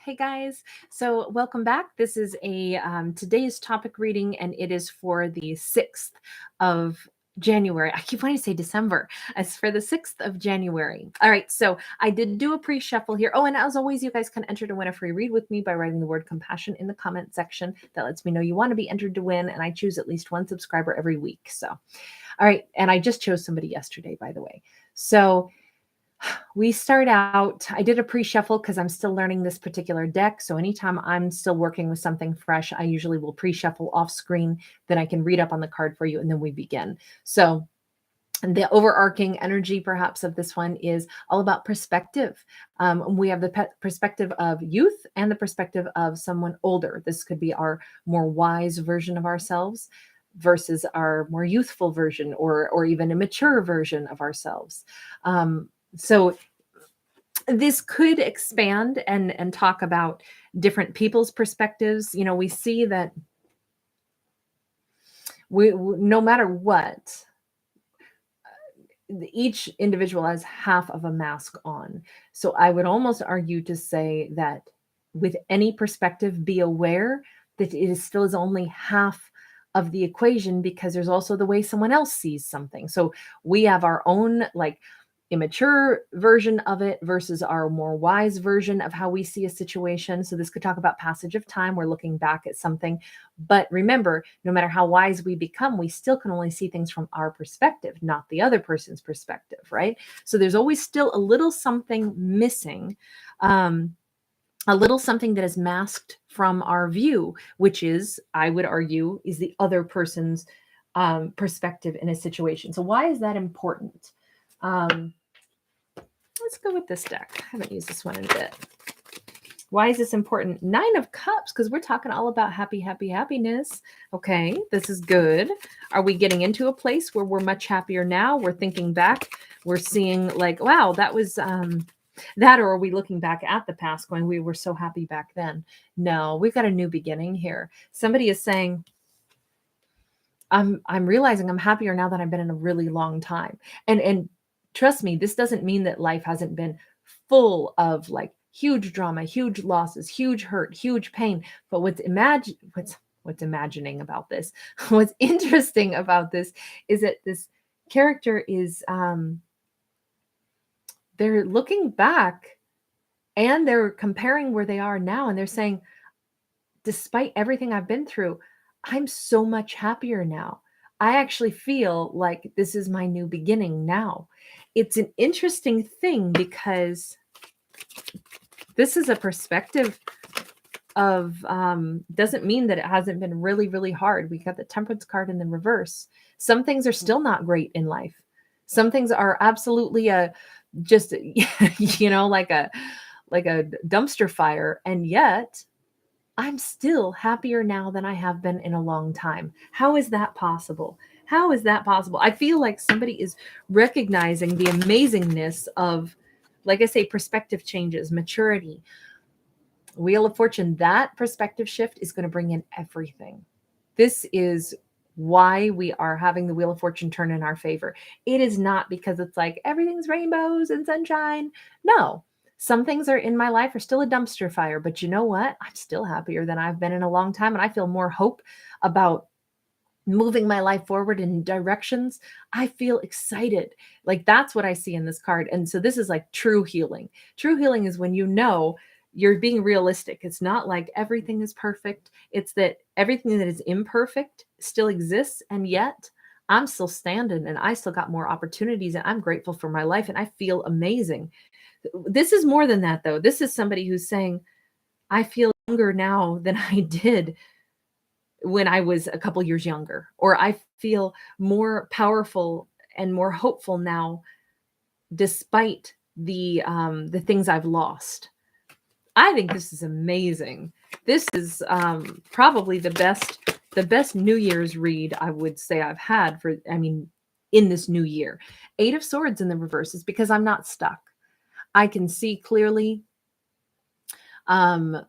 Hey guys, so welcome back. This is a today's topic reading, and it is for the 6th of January. I keep wanting to say December. It's for the 6th of January. All right, so I did do a pre-shuffle here. Oh, and as always, you guys can enter to win a free read with me by writing the word compassion in the comment section. That lets me know you want to be entered to win, and I choose at least one subscriber every week. So, all right, and I just chose somebody yesterday, by the way. So we start out, I did a pre-shuffle because I'm still learning this particular deck. So anytime I'm still working with something fresh, I usually will pre-shuffle off screen. Then I can read up on the card for you and then we begin. So the overarching energy perhaps of this one is all about perspective. We have the perspective of youth and the perspective of someone older. This could be our more wise version of ourselves versus our more youthful version or even a mature version of ourselves. So this could expand and talk about different people's perspectives. You know, we see that no matter what, each individual has half of a mask on. So I would almost argue to say that with any perspective, be aware that it still is only half of the equation, because there's also the way someone else sees something. So we have our own like immature version of it versus our more wise version of how we see a situation. So this could talk about passage of time. We're looking back at something. But remember, no matter how wise we become, we still can only see things from our perspective, not the other person's perspective, right? So there's always still a little something missing, a little something that is masked from our view, which is, I would argue, is the other person's perspective in a situation. So why is that important? Let's go with this deck. I haven't used this one in a bit. Why is this important? 9 of Cups, because we're talking all about happiness. Okay, this is good. Are we getting into a place where we're much happier now? We're thinking back. We're seeing like, wow, that was that, or are we looking back at the past going, we were so happy back then? No, we've got a new beginning here. Somebody is saying, I'm realizing I'm happier now than I've been in a really long time. And trust me, this doesn't mean that life hasn't been full of like huge drama, huge losses, huge hurt, huge pain. But what's imagining about this, what's interesting about this is that this character is they're looking back and they're comparing where they are now, and they're saying, despite everything I've been through, I'm so much happier now. I actually feel like this is my new beginning now. It's an interesting thing because this is a perspective of, doesn't mean that it hasn't been really, really hard. We got the Temperance card in the reverse. Some things are still not great in life. Some things are absolutely just, like a dumpster fire. And yet I'm still happier now than I have been in a long time. How is that possible? How is that possible? I feel like somebody is recognizing the amazingness of, like I say, perspective changes, maturity. Wheel of Fortune, that perspective shift is going to bring in everything. This is why we are having the Wheel of Fortune turn in our favor. It is not because it's like everything's rainbows and sunshine. No. Some things are in my life are still a dumpster fire, but you know what? I'm still happier than I've been in a long time. And I feel more hope about moving my life forward in directions. I feel excited. Like that's what I see in this card. And so this is like true healing. True healing is when you know you're being realistic. It's not like everything is perfect. It's that everything that is imperfect still exists. And yet I'm still standing and I still got more opportunities and I'm grateful for my life and I feel amazing. This is more than that, though. This is somebody who's saying, I feel younger now than I did when I was a couple years younger, or I feel more powerful and more hopeful now, despite the things I've lost. I think this is amazing. This is probably the best New Year's read I would say I've had in this new year. 8 of Swords in the reverse is because I'm not stuck. I can see clearly the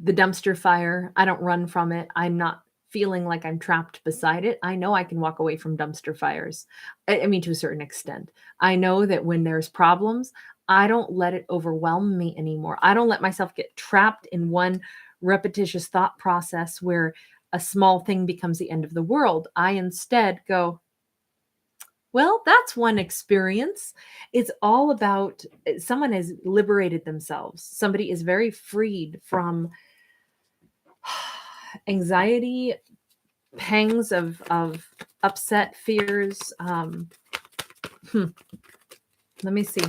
dumpster fire. I don't run from it. I'm not feeling like I'm trapped beside it. I know I can walk away from dumpster fires. I mean, to a certain extent. I know that when there's problems, I don't let it overwhelm me anymore. I don't let myself get trapped in one repetitious thought process where a small thing becomes the end of the world. I instead go, well, that's one experience. It's all about someone has liberated themselves. Somebody is very freed from anxiety, pangs of upset, fears. Let me see.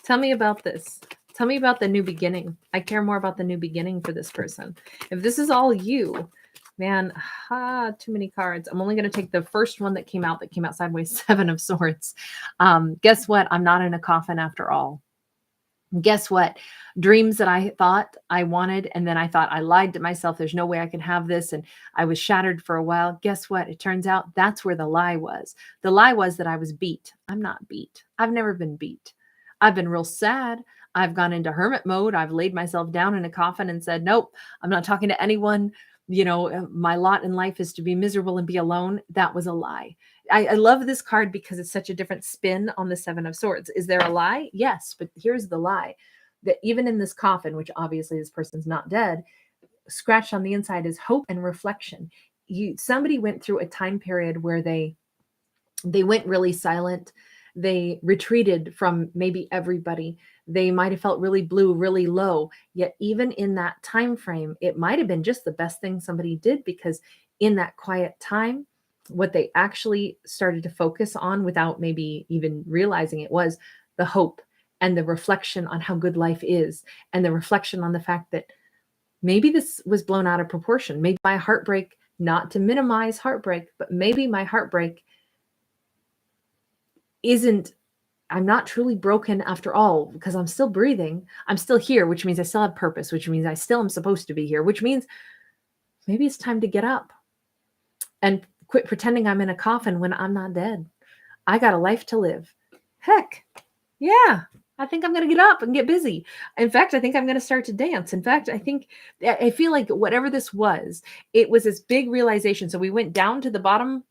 Tell me about this. Tell me about the new beginning. I care more about the new beginning for this person. If this is all you, man, too many cards. I'm only going to take the first one that came out sideways, 7 of Swords. Guess what? I'm not in a coffin after all. Guess what? Dreams that I thought I wanted, and then I thought I lied to myself. There's no way I can have this. And I was shattered for a while. Guess what? It turns out that's where the lie was. The lie was that I was beat. I'm not beat. I've never been beat. I've been real sad. I've gone into hermit mode. I've laid myself down in a coffin and said, nope, I'm not talking to anyone. You know, my lot in life is to be miserable and be alone. That was a lie. I love this card because it's such a different spin on the 7 of Swords. Is there a lie? Yes, but here's the lie. That even in this coffin, which obviously this person's not dead, scratched on the inside is hope and reflection. Somebody went through a time period where they went really silent. They retreated from maybe everybody. They might have felt really blue, really low. Yet even in that time frame, it might have been just the best thing somebody did, because in that quiet time, what they actually started to focus on without maybe even realizing it was the hope and the reflection on how good life is, and the reflection on the fact that maybe this was blown out of proportion. Maybe my heartbreak, not to minimize heartbreak, but maybe my heartbreak isn't, I'm not truly broken after all, because I'm still breathing. I'm still here, which means I still have purpose, which means I still am supposed to be here, which means maybe it's time to get up and quit pretending I'm in a coffin when I'm not dead. I got a life to live. Heck, yeah. I think I'm going to get up and get busy. In fact, I think I'm going to start to dance. In fact, I feel like whatever this was, it was this big realization. So we went down to the bottom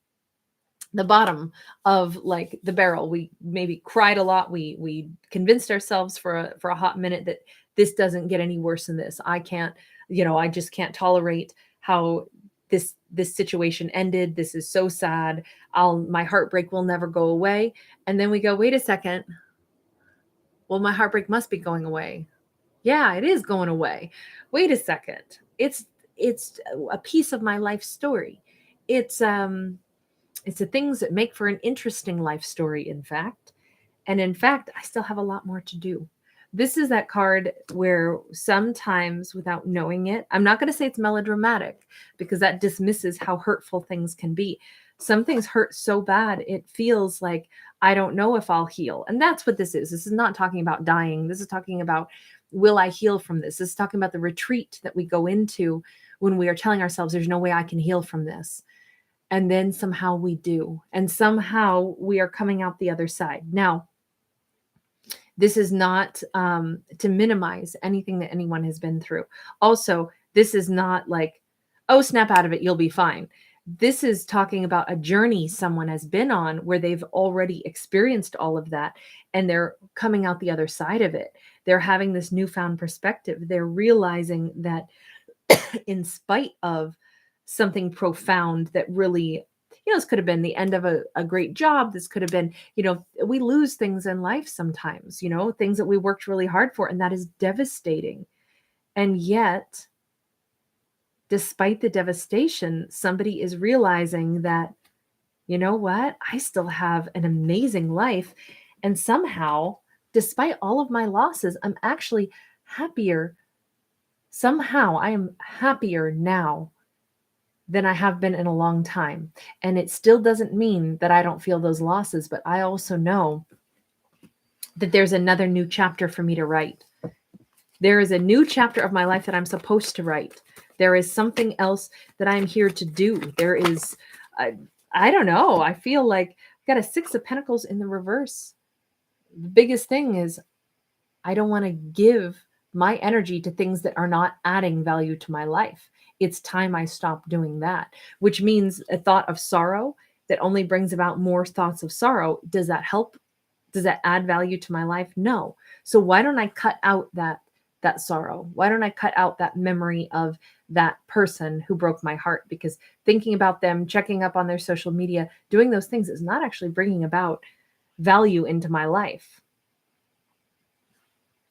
of like the barrel. We maybe cried a lot. We convinced ourselves for a hot minute that this doesn't get any worse than this. I can't, I just can't tolerate how this situation ended. This is so sad. My heartbreak will never go away. And then we go, wait a second. Well, my heartbreak must be going away. Yeah, it is going away. Wait a second. It's a piece of my life story. It's the things that make for an interesting life story, in fact. And in fact, I still have a lot more to do. This is that card where sometimes, without knowing it, I'm not going to say it's melodramatic, because that dismisses how hurtful things can be. Some things hurt so bad, it feels like I don't know if I'll heal. And that's what this is. This is not talking about dying. This is talking about, will I heal from this? This is talking about the retreat that we go into when we are telling ourselves there's no way I can heal from this. And then somehow we do. And somehow we are coming out the other side. Now, this is not to minimize anything that anyone has been through. Also, this is not like, oh, snap out of it, you'll be fine. This is talking about a journey someone has been on where they've already experienced all of that, and they're coming out the other side of it. They're having this newfound perspective. They're realizing that in spite of something profound that really, this could have been the end of a great job. This could have been, we lose things in life sometimes, things that we worked really hard for, and that is devastating. And yet, despite the devastation, somebody is realizing that, you know what, I still have an amazing life. And somehow, despite all of my losses, I'm actually happier. Somehow I am happier now than I have been in a long time. And it still doesn't mean that I don't feel those losses, but I also know that there's another new chapter for me to write. There is a new chapter of my life that I'm supposed to write. There is something else that I'm here to do. There is, I don't know. I feel like I've got a 6 of Pentacles in the reverse. The biggest thing is I don't want to give my energy to things that are not adding value to my life. It's time I stop doing that, which means a thought of sorrow that only brings about more thoughts of sorrow. Does that help? Does that add value to my life? No. So why don't I cut out that sorrow? Why don't I cut out that memory of that person who broke my heart? Because thinking about them, checking up on their social media, doing those things is not actually bringing about value into my life.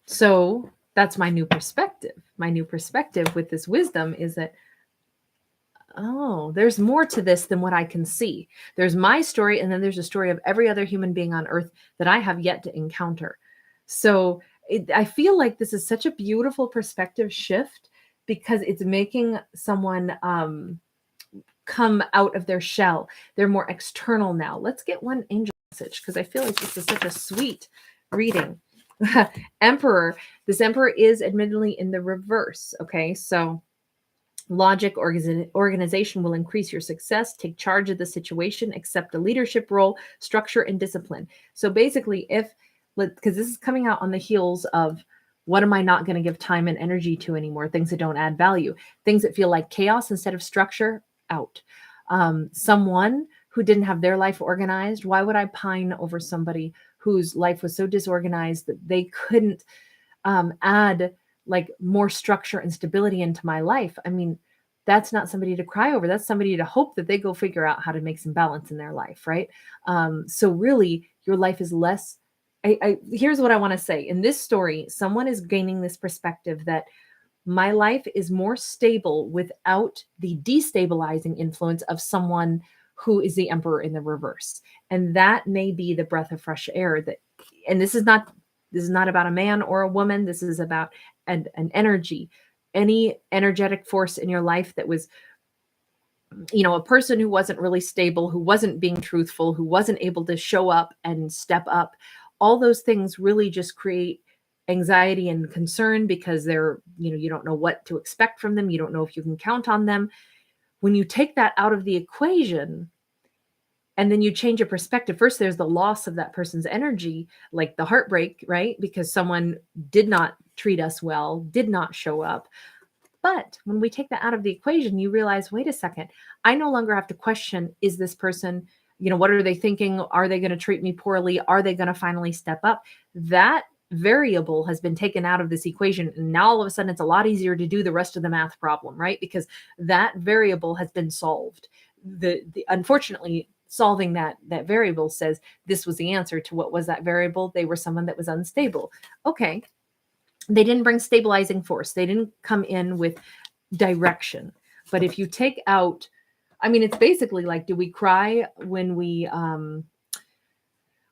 So that's my new perspective. My new perspective with this wisdom is that, oh, there's more to this than what I can see. There's my story, and then there's a story of every other human being on earth that I have yet to encounter. So I feel like this is such a beautiful perspective shift because it's making someone come out of their shell. They're more external now. Let's get one angel message because I feel like this is such a sweet reading. Emperor. This emperor is admittedly in the reverse. Okay, so logic, organization will increase your success. Take charge of the situation. Accept a leadership role, structure, and discipline. So basically, because this is coming out on the heels of what am I not going to give time and energy to anymore? Things that don't add value, things that feel like chaos instead of structure, out. Someone who didn't have their life organized, why would I pine over somebody whose life was so disorganized that they couldn't add like more structure and stability into my life? I mean, that's not somebody to cry over. That's somebody to hope that they go figure out how to make some balance in their life, right? So really, your life is less. Here's what I want to say. In this story, someone is gaining this perspective that my life is more stable without the destabilizing influence of someone who is the emperor in the reverse. And that may be the breath of fresh air and this is not about a man or a woman. This is about an energy, any energetic force in your life that was, a person who wasn't really stable, who wasn't being truthful, who wasn't able to show up and step up. All those things really just create anxiety and concern because you don't know what to expect from them. You don't know if you can count on them. When you take that out of the equation and then you change your perspective, first there's the loss of that person's energy, like the heartbreak, right? Because someone did not treat us well, did not show up. But when we take that out of the equation, you realize, wait a second, I no longer have to question, is this person, what are they thinking? Are they going to treat me poorly? Are they going to finally step up? That variable has been taken out of this equation. And now all of a sudden it's a lot easier to do the rest of the math problem, right? Because that variable has been solved. Unfortunately, solving that variable says this was the answer to what was that variable. They were someone that was unstable. Okay. They didn't bring stabilizing force. They didn't come in with direction. But if you take out, it's basically like, do we cry when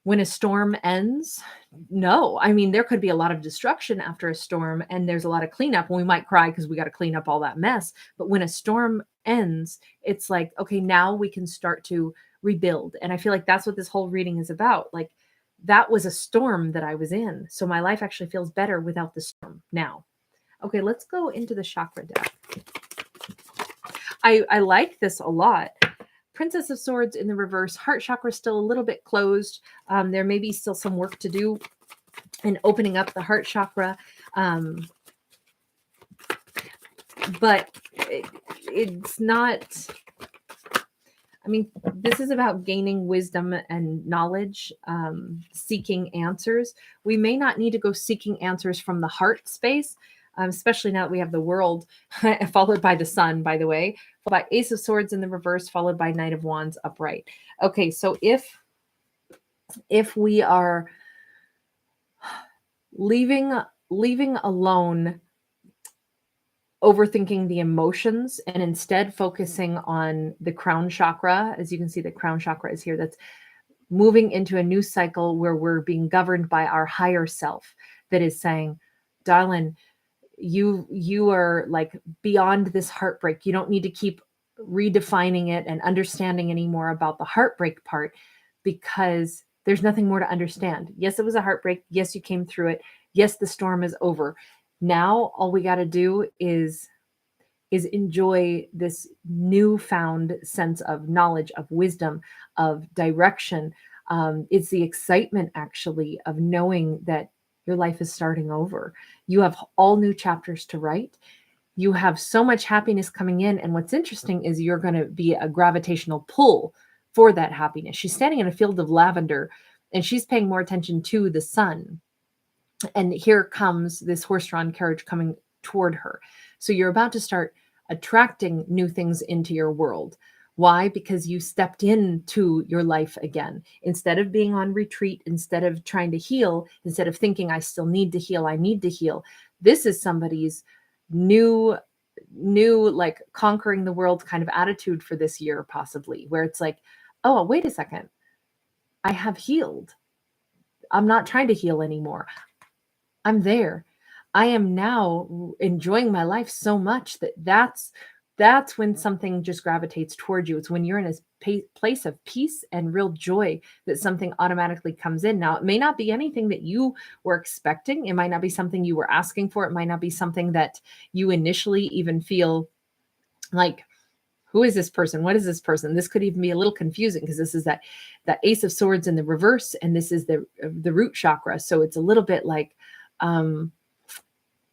when a storm ends? No. There could be a lot of destruction after a storm and there's a lot of cleanup, and we might cry because we got to clean up all that mess. But when a storm ends, it's like, okay, now we can start to rebuild. And I feel like that's what this whole reading is about. Like, that was a storm that I was in. So my life actually feels better without the storm now. Okay, let's go into the chakra deck. I like this a lot. Princess of Swords in the reverse. Heart chakra still a little bit closed. There may be still some work to do in opening up the heart chakra. But it's not... this is about gaining wisdom and knowledge, seeking answers. We may not need to go seeking answers from the heart space, especially now that we have the world, followed by the sun, by the way, followed by Ace of Swords in the reverse, followed by Knight of Wands upright. Okay, so if we are leaving alone overthinking the emotions and instead focusing on the crown chakra, as you can see, the crown chakra is here. That's moving into a new cycle where we're being governed by our higher self that is saying, darling, you are like beyond this heartbreak. You don't need to keep redefining it and understanding anymore about the heartbreak part, because there's nothing more to understand. Yes, it was a heartbreak. Yes, you came through it. Yes, the storm is over. Now all we got to do is enjoy this newfound sense of knowledge, of wisdom, of direction. It's the excitement actually of knowing that your life is starting over. You have all new chapters to write. You have so much happiness coming in. And what's interesting is you're going to be a gravitational pull for that happiness. She's standing in a field of lavender and she's paying more attention to the sun. And here comes this horse-drawn carriage coming toward her. So you're about to start attracting new things into your world. Why? Because you stepped into your life again. Instead of being on retreat, instead of trying to heal, instead of thinking, I still need to heal, I need to heal. This is somebody's new, like conquering the world kind of attitude for this year, possibly, where it's like, oh, wait a second. I have healed. I'm not trying to heal anymore. I'm there. I am now enjoying my life so much that's when something just gravitates toward you. It's when you're in a place of peace and real joy that something automatically comes in. Now, it may not be anything that you were expecting. It might not be something you were asking for. It might not be something that you initially even feel like, who is this person? What is this person? This could even be a little confusing because this is that Ace of Swords in the reverse, and this is the root chakra. So it's a little bit like,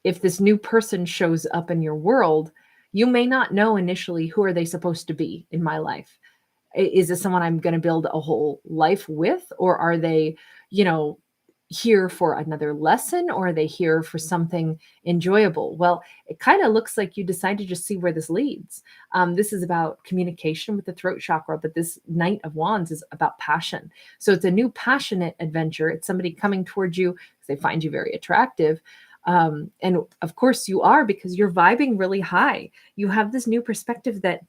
if this new person shows up in your world, you may not know initially, who are they supposed to be in my life? Is this someone I'm going to build a whole life with? Or are they, here for another lesson? Or are they here for something enjoyable? Well, it kind of looks like you decide to just see where this leads. This is about communication with the throat chakra, but this Knight of Wands is about passion. So it's a new passionate adventure. It's somebody coming towards you because they find you very attractive. And of course you are, because you're vibing really high. You have this new perspective that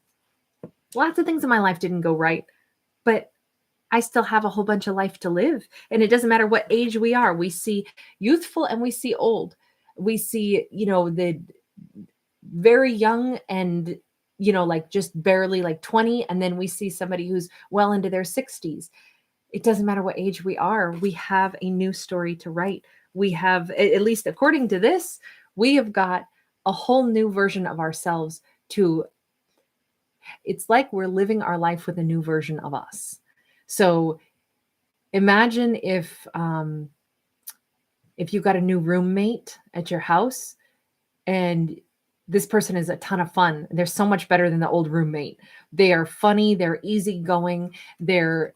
lots of things in my life didn't go right, but I still have a whole bunch of life to live. And it doesn't matter what age we are. We see youthful and we see old. We see, the very young and, like just barely like 20. And then we see somebody who's well into their 60s. It doesn't matter what age we are. We have a new story to write. We have, at least according to this, we have got a whole new version of ourselves it's like we're living our life with a new version of us. So imagine if you got a new roommate at your house and this person is a ton of fun. They're so much better than the old roommate. They are funny. They're easygoing. They're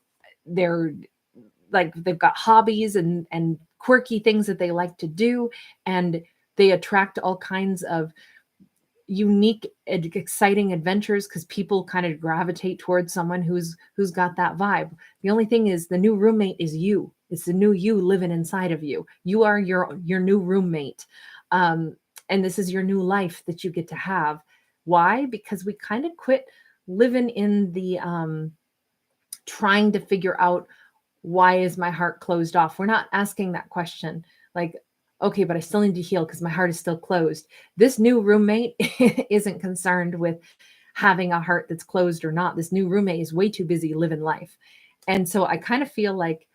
like, they've got hobbies and quirky things that they like to do. And they attract all kinds of unique, exciting adventures because people kind of gravitate towards someone who's got that vibe. The only thing is, the new roommate is you. It's the new you living inside of you. You are your new roommate. And this is your new life that you get to have. Why? Because we kind of quit living in the trying to figure out, why is my heart closed off? We're not asking that question. Like, okay, but I still need to heal because my heart is still closed. This new roommate isn't concerned with having a heart that's closed or not. This new roommate is way too busy living life. And so I kind of feel like,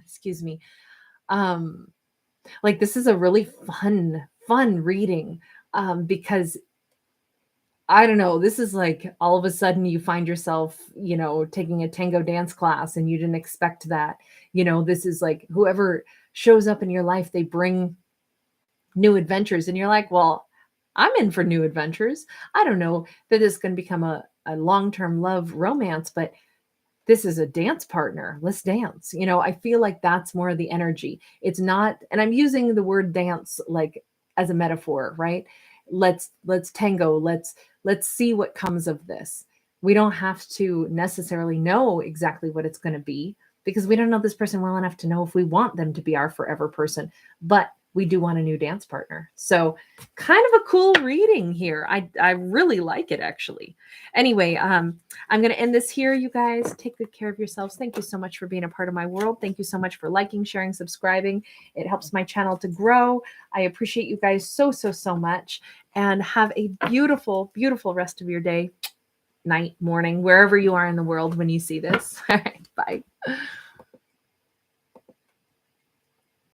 excuse me, like this is a really fun reading, because I don't know, this is like all of a sudden you find yourself, taking a tango dance class and you didn't expect that. This is like, whoever shows up in your life, they bring new adventures and you're like, well, I'm in for new adventures. I don't know that this is going to become a long-term love romance, but this is a dance partner. Let's dance. I feel like that's more of the energy. It's not, and I'm using the word dance like as a metaphor, right? Let's tango. Let's see what comes of this. We don't have to necessarily know exactly what it's going to be because we don't know this person well enough to know if we want them to be our forever person, but we do want a new dance partner. So kind of a cool reading here. I really like it, actually. Anyway, I'm going to end this here, you guys. Take good care of yourselves. Thank you so much for being a part of my world. Thank you so much for liking, sharing, subscribing. It helps my channel to grow. I appreciate you guys so much, and have a beautiful, beautiful rest of your day, night, morning, wherever you are in the world when you see this. All right, bye.